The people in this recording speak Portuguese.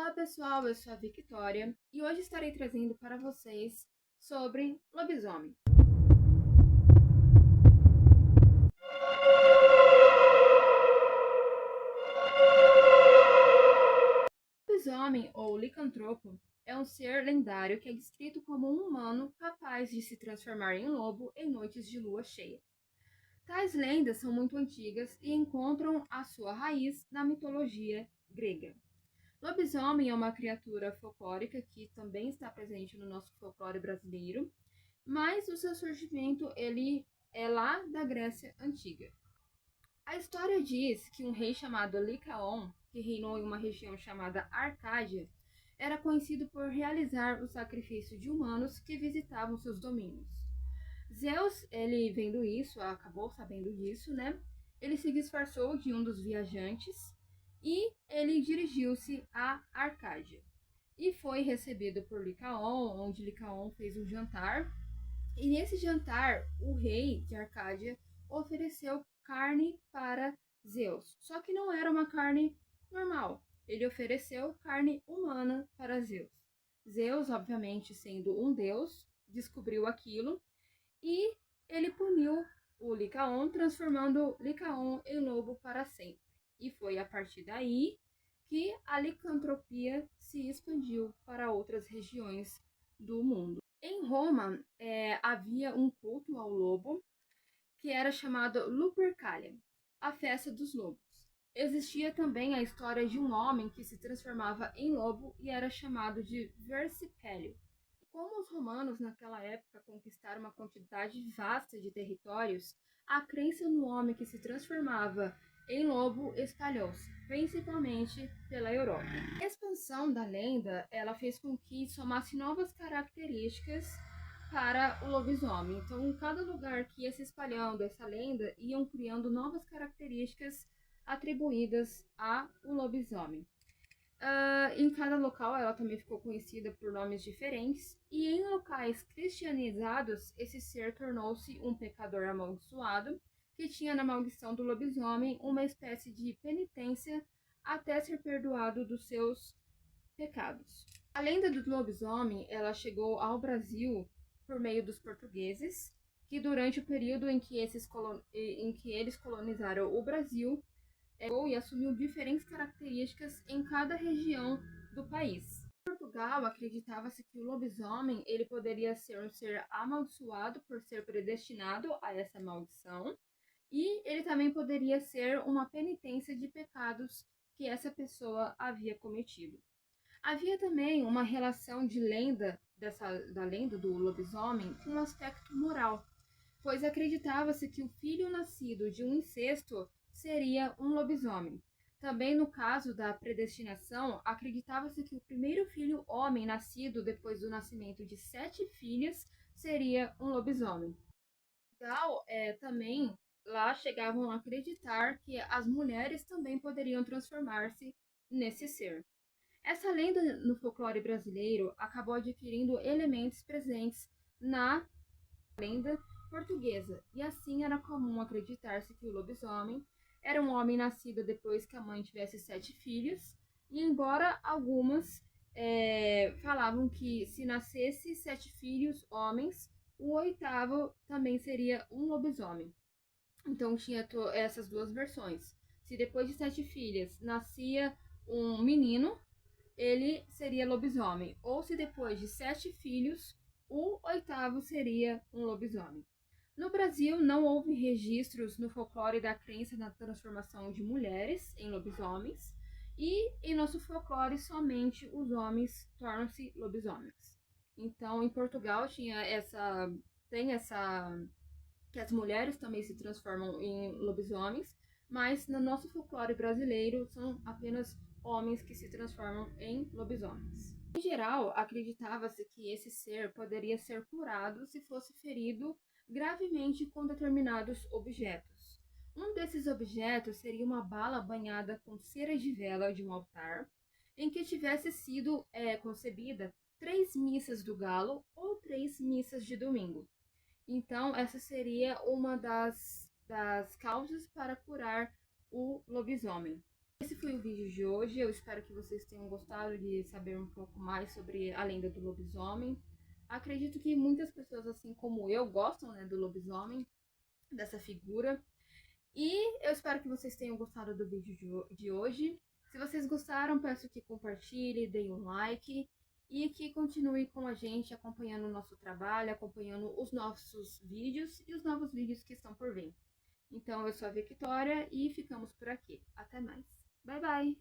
Olá pessoal, eu sou a Victoria e hoje estarei trazendo para vocês sobre lobisomem. Lobisomem ou licantropo é um ser lendário que é descrito como um humano capaz de se transformar em lobo em noites de lua cheia. Tais lendas são muito antigas e encontram a sua raiz na mitologia grega. Lobisomem é uma criatura folclórica que também está presente no nosso folclore brasileiro, mas o seu surgimento ele é lá da Grécia Antiga. A história diz que um rei chamado Licaon, que reinou em uma região chamada Arcádia, era conhecido por realizar o sacrifício de humanos que visitavam seus domínios. Zeus, ele vendo isso, acabou sabendo disso, né? Ele se disfarçou de um dos viajantes e ele dirigiu-se a Arcádia. E foi recebido por Licaon, onde Licaon fez um jantar. E nesse jantar, o rei de Arcádia ofereceu carne para Zeus. Só que não era uma carne normal. Ele ofereceu carne humana para Zeus. Zeus, obviamente, sendo um deus, descobriu aquilo e ele puniu o Licaon, transformando Licaon em lobo para sempre. E foi a partir daí que a licantropia se expandiu para outras regiões do mundo. Em Roma, havia um culto ao lobo que era chamado Lupercalia, a festa dos lobos. Existia também a história de um homem que se transformava em lobo e era chamado de Versipélio. Como os romanos naquela época conquistaram uma quantidade vasta de territórios, a crença no homem que se transformava em lobo espalhou-se, principalmente pela Europa. A expansão da lenda, ela fez com que somasse novas características para o lobisomem. Então, em cada lugar que ia se espalhando essa lenda, iam criando novas características atribuídas ao lobisomem. Em cada local ela também ficou conhecida por nomes diferentes, e em locais cristianizados, esse ser tornou-se um pecador amaldiçoado, que tinha na maldição do lobisomem uma espécie de penitência até ser perdoado dos seus pecados. A lenda do lobisomem ela chegou ao Brasil por meio dos portugueses, que durante o período em que eles colonizaram o Brasil, e assumiu diferentes características em cada região do país. Em Portugal, acreditava-se que o lobisomem ele poderia ser um ser amaldiçoado por ser predestinado a essa maldição, e ele também poderia ser uma penitência de pecados que essa pessoa havia cometido. Havia também uma relação de lenda da lenda do lobisomem com um aspecto moral, pois acreditava-se que o filho nascido de um incesto seria um lobisomem. Também no caso da predestinação, acreditava-se que o primeiro filho homem nascido depois do nascimento de 7 filhas seria um lobisomem. Legal, também lá chegavam a acreditar que as mulheres também poderiam transformar-se nesse ser. Essa lenda no folclore brasileiro acabou adquirindo elementos presentes na lenda portuguesa, e assim era comum acreditar-se que o lobisomem era um homem nascido depois que a mãe tivesse 7 filhos, e embora algumas falavam que se nascesse 7 filhos homens, o oitavo também seria um lobisomem. Então tinha essas duas versões. Se depois de 7 filhas nascia um menino, ele seria lobisomem. Ou se depois de 7 filhos, o oitavo seria um lobisomem. No Brasil, não houve registros no folclore da crença na transformação de mulheres em lobisomens, e em nosso folclore somente os homens tornam-se lobisomens. Então, em Portugal tem essa que as mulheres também se transformam em lobisomens, mas no nosso folclore brasileiro são apenas homens que se transformam em lobisomens. Em geral, acreditava-se que esse ser poderia ser curado se fosse ferido gravemente com determinados objetos. Um desses objetos seria uma bala banhada com cera de vela de um altar, em que tivesse sido concebida 3 missas do galo ou 3 missas de domingo. Então, essa seria uma das causas para curar o lobisomem. Esse foi o vídeo de hoje. Eu espero que vocês tenham gostado de saber um pouco mais sobre a lenda do lobisomem. Acredito que muitas pessoas, assim como eu, gostam, né, do lobisomem, dessa figura. E eu espero que vocês tenham gostado do vídeo de hoje. Se vocês gostaram, peço que compartilhe, deem um like e que continue com a gente acompanhando o nosso trabalho, acompanhando os nossos vídeos e os novos vídeos que estão por vir. Então, eu sou a Victoria e ficamos por aqui. Até mais. Bye, bye!